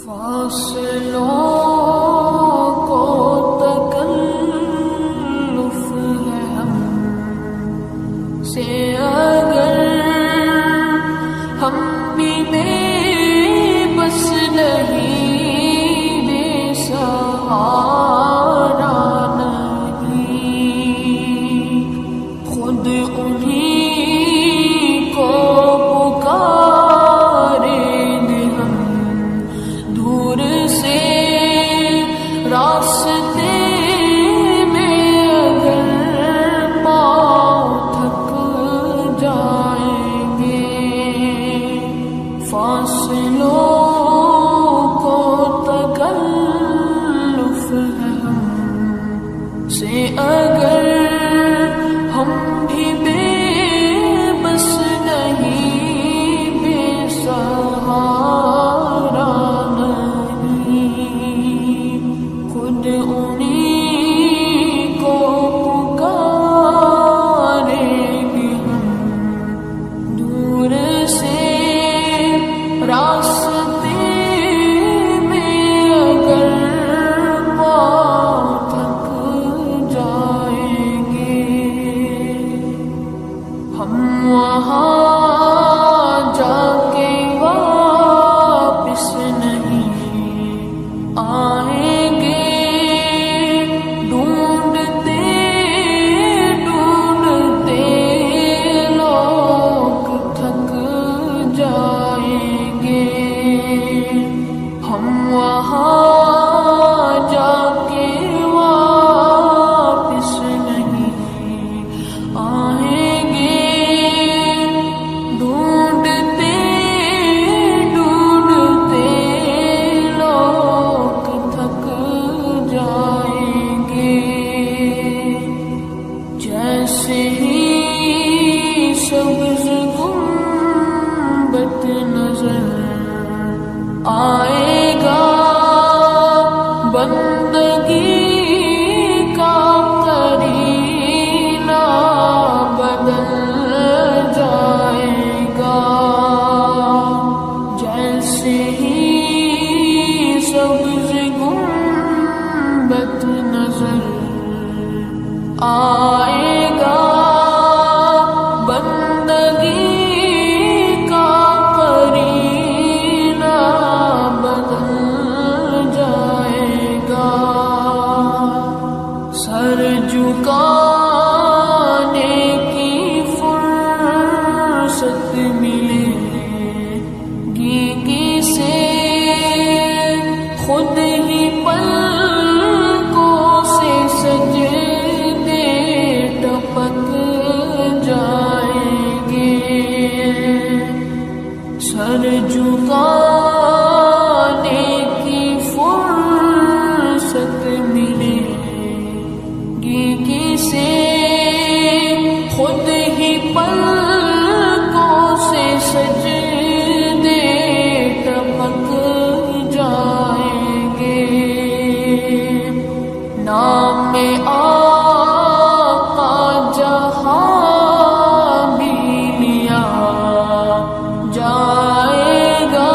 فاصلوں کو تکلف ہے ہم سے اگر ہم بھی بے بس نہیں، بے سہارا نہیں، خود انہیں کو پکاریں گے ہم دور سے راستے میں اگر پاؤں تھک جائیں گے، فاصلوں کو تکلف ہے ہم سے اگر ہم بھی بے بس نہیں، بے سہارا نہیں، خود انہیں کو پکاریں گے ہم دور سے راستے میں اگر پاؤں تھک جائیں گے، ہم وہاں جا کے واپس نہیں آئیں گے، ڈھونڈتے ڈھونڈتے لوگ تھک جائیں گے، ہم وہاں جا کے واپس نہیں آئیں گے، ڈھونڈتے ڈھونڈتے لوگ تھک جائیں گے، جیسے ہی سبز گنبد نظر آئے گا، بندگی کا قرینہ بدل جائے گا، جیسے ہی سبز گنبد نظر آئے گا، بندگی کا قرینہ بدل جائے گا، سر جھکانے کی فرصت ملے گی کسے، خود ہی پلکوں سے سجدے ٹپک جائیں گے، سر جھکانے کی فرصت ملے گی کسے، خود ہی پلکوں سے سجدے ٹپک جائیں گے، نام آقا جہاں بھی لیا جائے گا،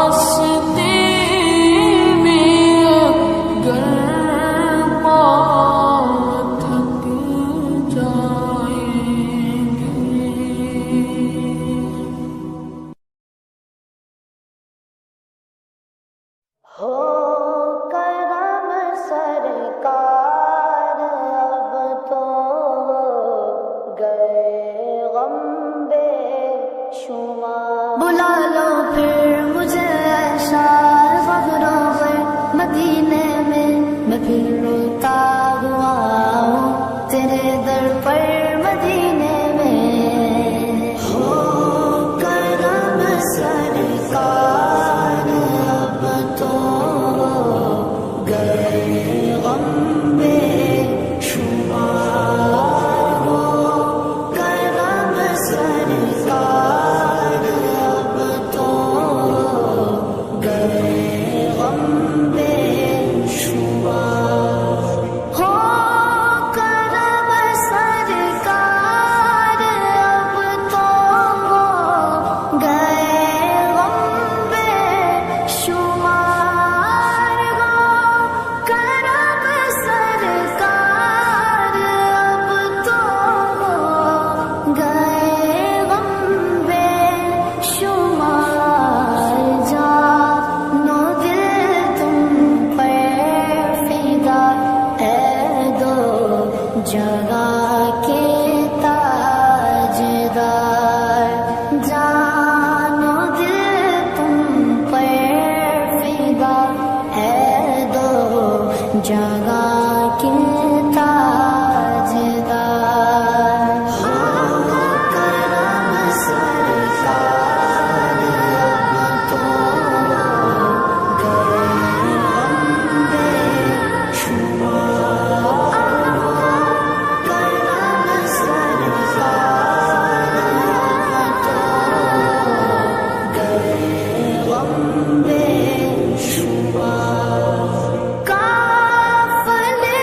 راستے میں اگر پاؤں تھک جائیں گے. ہو کرم سرکار اب تو گئے غم بے شمار. بلا لو پھر مجھے ایسا فخر و غیر مدینے میں پھر روتا ہوا ہوں تیرے در پر مدینے میں. ہو کرم سرکار اب تو گئے غم بے شمار. ہو کرم سرکار اب تو گئے غم بے شمار. ہو کرم سرکار اب تو گئے غم بے شمار. ہو کرم سرکار اب تو گئے غم بے شمار. جانو دل تم پر فدا ہے دو جگہ کے تاجدار. جانو دل تم پر فدا ہے دو جگہ کے تاجدار. ہو کرم سرکار اب تو گئے غم بے شمار. کرم سرکار اب تو گئے غم بے شمار. قافلے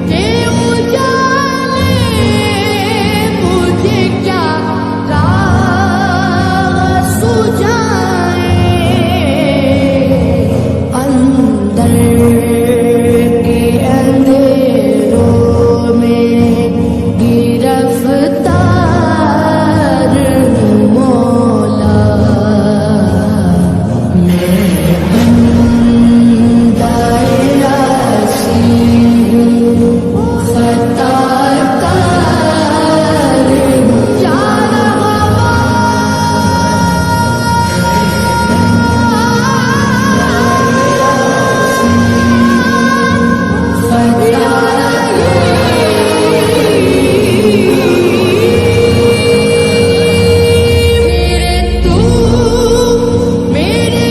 کہ اجالے مجھے کیا راہ سجائے اندر کے اندھیروں میں گرفتار مولا میں بندہ عاصی ہوں خطا کار کیا میرے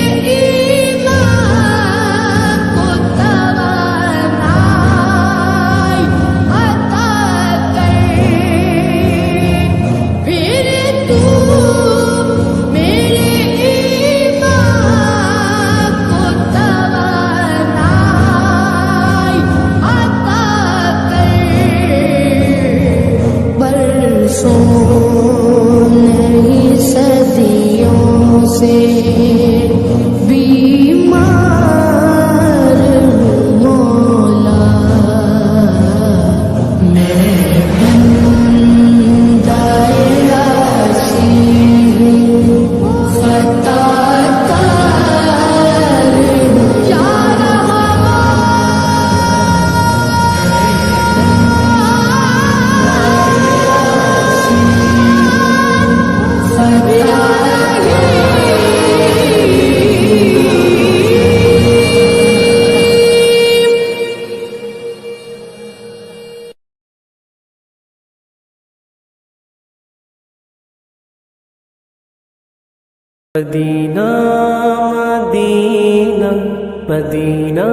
ایمان کو توانائی عطا کر پھر تو میرے ایمان کو توانائی عطا کر برسوں نہیں صدیوں سے بیمار مولا میں بندہ عاصی ہوں خطا کار یا مدینہ مدینہ مدینہ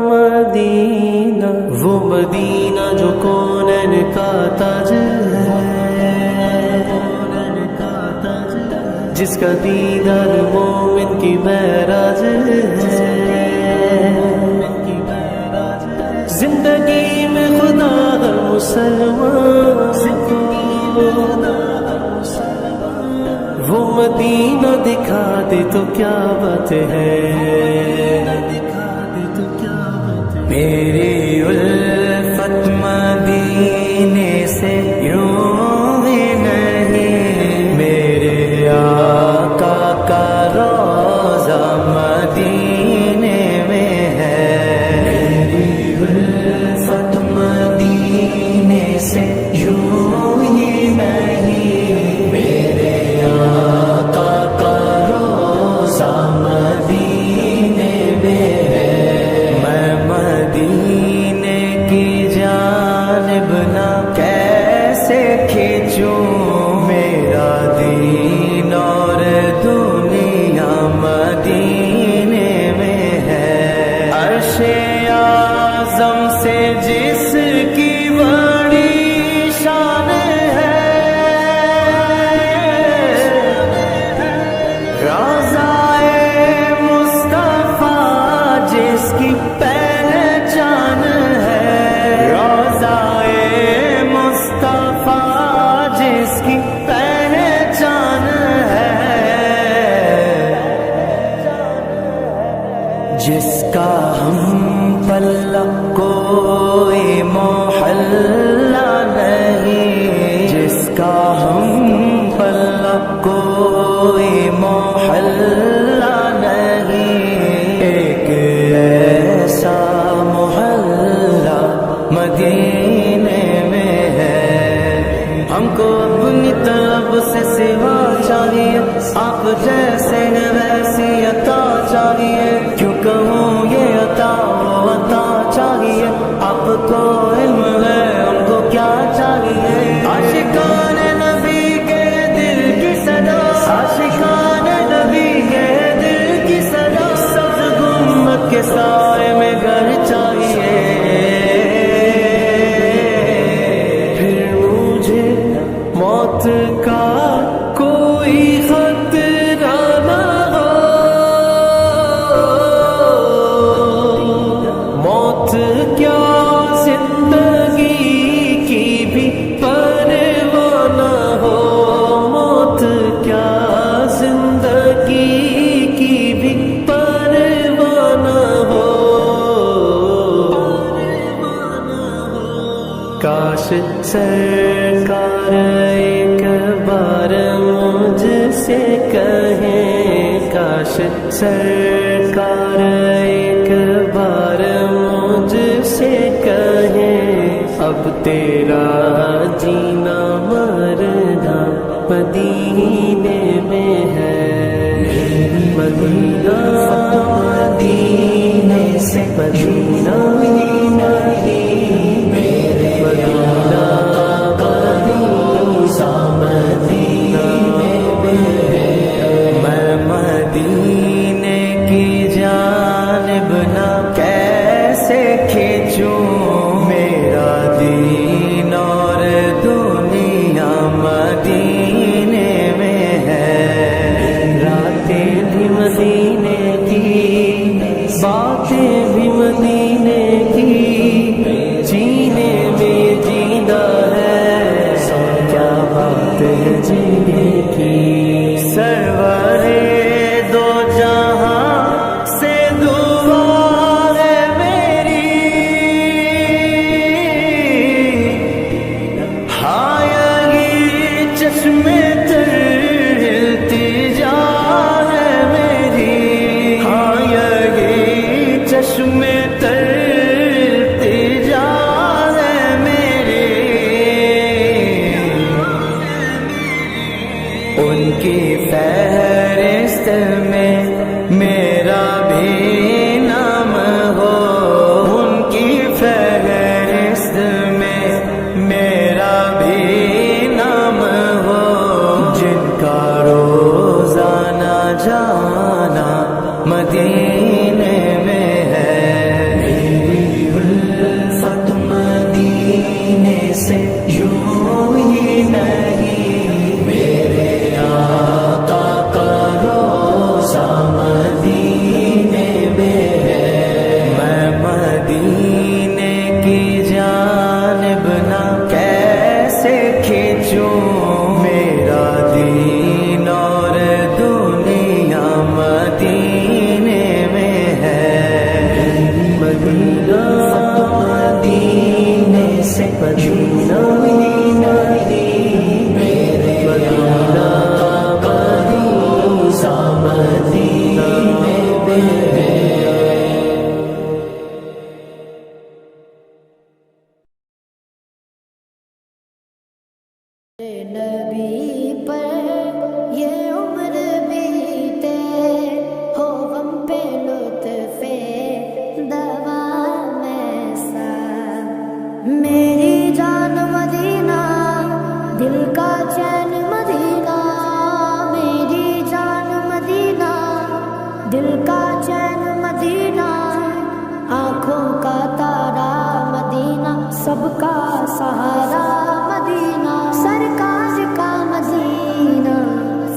مدینہ وہ مدینہ جو کونین کا تاج ہے جس کا دیدار مومن کی معراج ہے زندگی میں خدا ہر مسلمان وہ مدینہ دکھا دے تو کیا بات ہے میری الفت مدینے سے یوں ہی نہیں میرے آقا کا روضہ مدینے میں ہے میری الفت مدینے سے یوں ہی نہیں میرے آقا کا روضہ مدینے میں ہے میں مدینے کی جانب نہ کیسے کھینچوں میرا دین اور دنیا مدینے میں ہے عرش اعظم سے جس کی بڑی شان ہے روضہ مصطفیٰ جس کی پہچان ہے روضہ مصطفیٰ جس کی پہچان ہے جس کا ہم پلہ کوئی محلہ نہیں جس کا ہم پلہ کوئی محلہ نہیں ایک ایسا محلہ مدینے میں ہے ہم کو اپنی طرف سے سوا چاہیے آپ جیسے ہیں ویسی عطا چاہیے کیوں کہوں یہ عطا وہ عطا چاہیے آپ کو علم ہے ہم کو کیا چاہیے عاشقان نبی کے دل کی صدا عاشقان نبی کے دل کی صدا سبز گنبد کے سائے میں گھر چاہیے پھر مجھے موت کا کوئی خطرہ نہ ہو موت کیا زندگی کی بھی پرواہ نہ ہو، موت کیا زندگی کی بھی پرواہ نہ ہو۔ کاش سرکار ایک بار مجھ سے کہیں، کاش سرکار ایک بار مجھ سے کہیں، اب تیرا جینا مرنا مدینے میں ہے، مدینہ مدینے سے مدینہ مدینہ میں مدینے کی جانب نہ کیسے کھینچوں، میرا دین اور دنیا مدینے میں ہے، راتیں بھی مدینے کی، باتیں بھی مدینے کی، جینے میں جینا ہے، کیا بات ہے جینے کی۔ سرور دو جہاں سے دعا ہے میری، ہائے چشمے تر التجا ہے میری، ہائے چشمے تر التجا ہے میری، ان کی فہرست میں میرا بھی نام ہو، ان کی فہرست میں میرا بھی نام ہو، جن کا روزانہ جانا مدینے میں ہے، میری الفت مدینے سے یوں ہی نہیں، میرے آقا کا روزہ مدینے میں ہے، میں مدینے کی جانب نہ کیسے کھینچوں، میرا دین اور دنیا مدینے میں ہے، مدینہ مدینے سے مدینہ مدینہ میرے مدینہ کا روزہ مدینے میں ہے۔ نبی پر یہ عمر بیتے، ہو غم پہ لطف دوام ایسا، میری جان مدینہ دل کا چین مدینہ، میری جان مدینہ دل کا چین مدینہ، آنکھوں کا تارا مدینہ، سب کا سہارا مدینہ، سرکار کا مدینہ،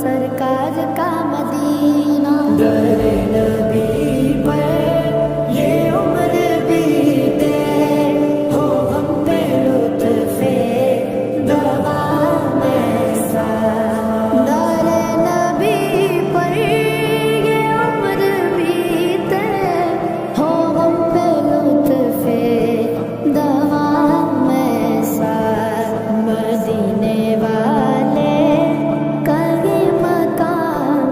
سرکار کا مدینہ، در نبی پر یہ عمر بیتے، ہو غم پہ لطف دوام ایسا، در نبی پر یہ عمر بیتے، ہو غم پہ لطف دوام ایسا، مدینے والے کا یہ مقام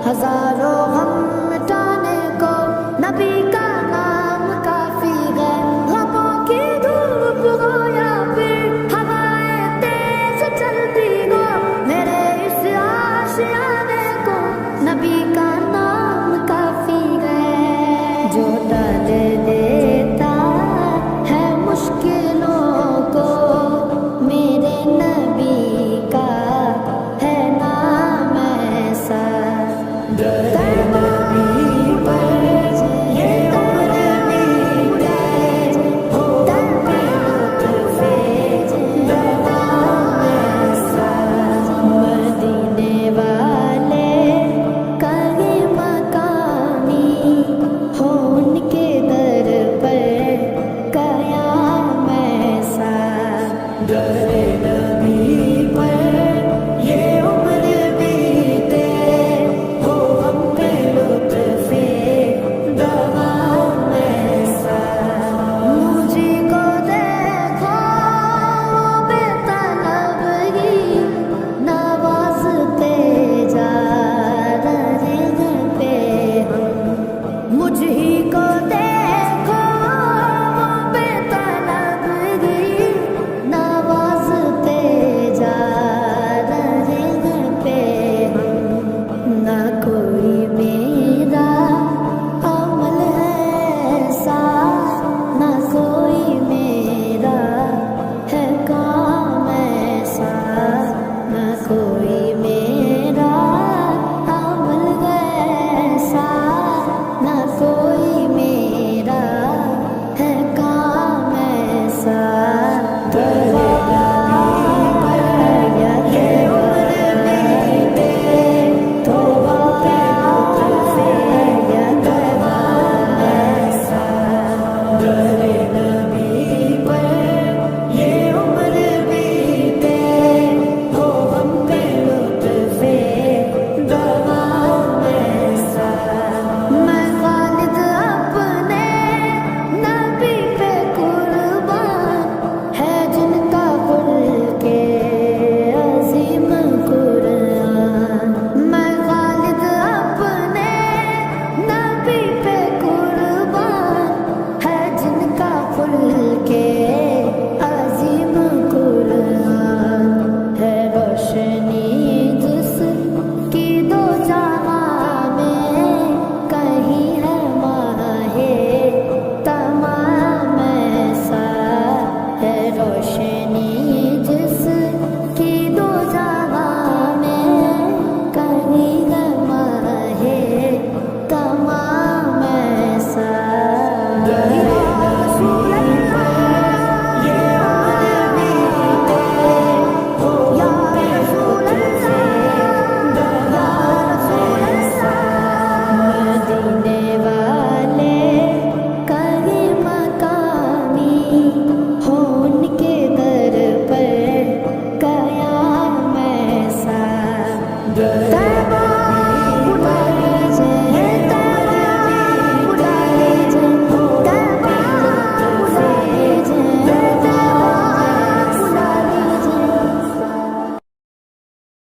ہزاروں غم مٹانے کو نبی کا نام کافی ہے. غموں کی دھوپ ہو یا پھر ہوائیں تیز چلتی ہو، میرے اس آشیانے کو نبی کا نام کافی ہے. جو ٹال دیتا ہے مشکلوں کو، میرے نبی کا ہے نام ایسا.